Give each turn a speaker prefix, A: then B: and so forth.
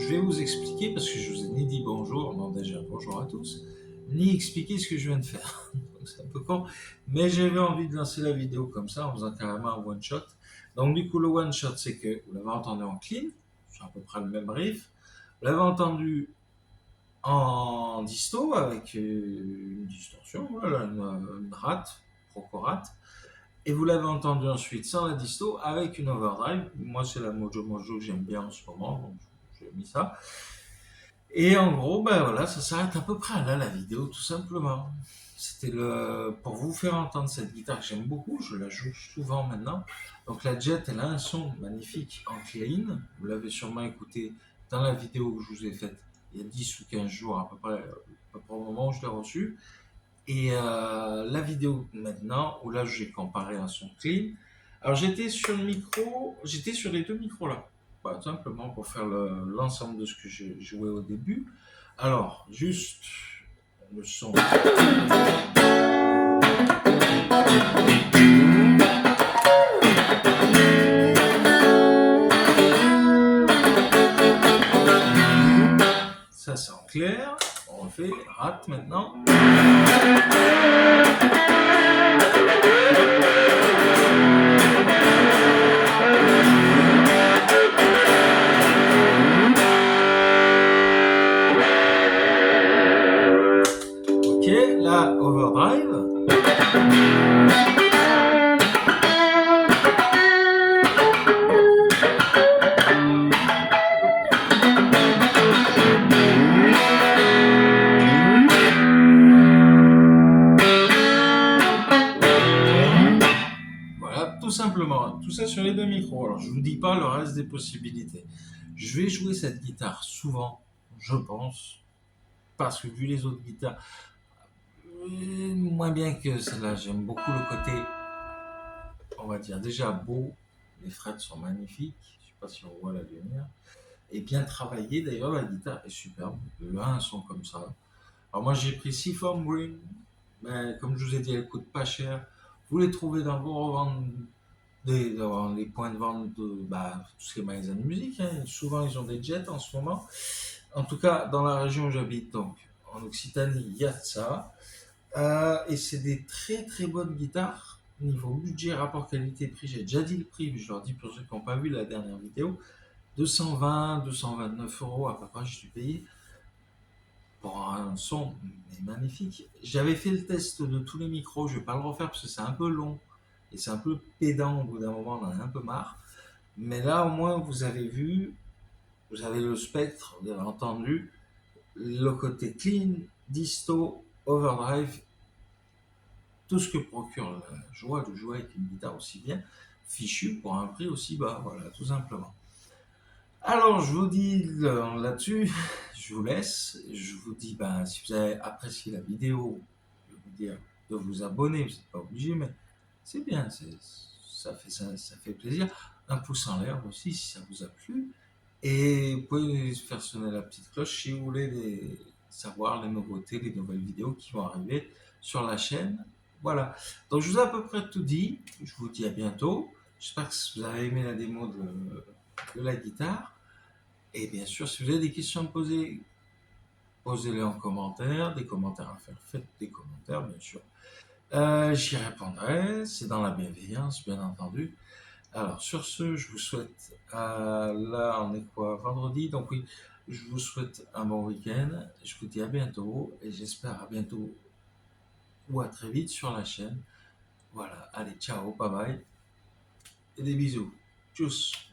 A: je vais vous expliquer, parce que je vous ai ni dit bonjour, non déjà bonjour à tous, ni expliquer ce que je viens de faire. Donc c'est un peu con, mais j'avais envie de lancer la vidéo comme ça, en faisant carrément un one shot. Donc du coup le one shot, c'est que vous l'avez entendu en clean, c'est à peu près le même riff. Vous l'avez entendu en disto avec une distorsion, voilà, une rate, proco-rate. Et vous l'avez entendu ensuite sans la disto avec une overdrive. Moi, c'est la Mojo Mojo que j'aime bien en ce moment, donc j'ai mis ça. Et en gros, ben voilà, ça s'arrête à peu près là la vidéo, tout simplement. C'était pour vous faire entendre cette guitare que j'aime beaucoup, je la joue souvent maintenant. Donc la Jet, elle a un son magnifique en clean. Vous l'avez sûrement écouté dans la vidéo que je vous ai faite il y a 10 ou 15 jours à peu près au moment où je l'ai reçue. Et la vidéo maintenant, où là j'ai comparé un son clean. Alors j'étais sur les deux micros là, bah, tout simplement pour faire l'ensemble de ce que j'ai joué au début. Alors, juste le son. Ça c'est en clair. On refait rate maintenant. Ok, la overdrive. Voilà, tout simplement. Tout ça sur les deux micros. Alors, je vous dis pas le reste des possibilités. Je vais jouer cette guitare souvent, je pense, parce que vu les autres guitares, moins bien que celle-là, j'aime beaucoup le côté, on va dire, déjà beau. Les frettes sont magnifiques. Je sais pas si on voit la lumière. Et bien travaillé, d'ailleurs, la guitare est superbe. Le 1 son comme ça. Alors moi, j'ai pris Seafoam Green. Mais comme je vous ai dit, elle coûte pas cher. Vous les trouvez dans vos reventes, dans les points de vente de tout ce qui est magasin de musique. Hein. Souvent, ils ont des jets en ce moment. En tout cas, dans la région où j'habite, donc en Occitanie, il y a de ça. Et c'est des très très bonnes guitares. Niveau budget, rapport qualité-prix, j'ai déjà dit le prix, mais je leur dis pour ceux qui n'ont pas vu la dernière vidéo, 220, 229 euros à peu près, je suis payé pour un son magnifique. J'avais fait le test de tous les micros, je ne vais pas le refaire parce que c'est un peu long et c'est un peu pédant au bout d'un moment, on en a un peu marre. Mais là, au moins, vous avez vu, vous avez le spectre, vous avez entendu le côté clean, disto, overdrive, tout ce que procure la joie de jouer avec une guitare aussi bien, fichu pour un prix aussi bas, voilà, tout simplement. Alors, je vous dis là-dessus, je vous laisse. Je vous dis, si vous avez apprécié la vidéo, je vais vous dire de vous abonner. Vous n'êtes pas obligé, mais c'est bien, ça fait plaisir. Un pouce en l'air aussi si ça vous a plu. Et vous pouvez faire sonner la petite cloche si vous voulez savoir les nouveautés, les nouvelles vidéos qui vont arriver sur la chaîne. Voilà. Donc, je vous ai à peu près tout dit. Je vous dis à bientôt. J'espère que vous avez aimé la démo de la guitare. Et bien sûr, si vous avez des questions à me poser, posez-les en commentaire, des commentaires à faire, faites des commentaires, bien sûr. J'y répondrai, c'est dans la bienveillance, bien entendu. Alors, sur ce, je vous souhaite, là, on est quoi, vendredi, donc oui, je vous souhaite un bon week-end. Je vous dis à bientôt, et j'espère à bientôt, ou à très vite sur la chaîne. Voilà, allez, ciao, bye bye, et des bisous. Tchuss.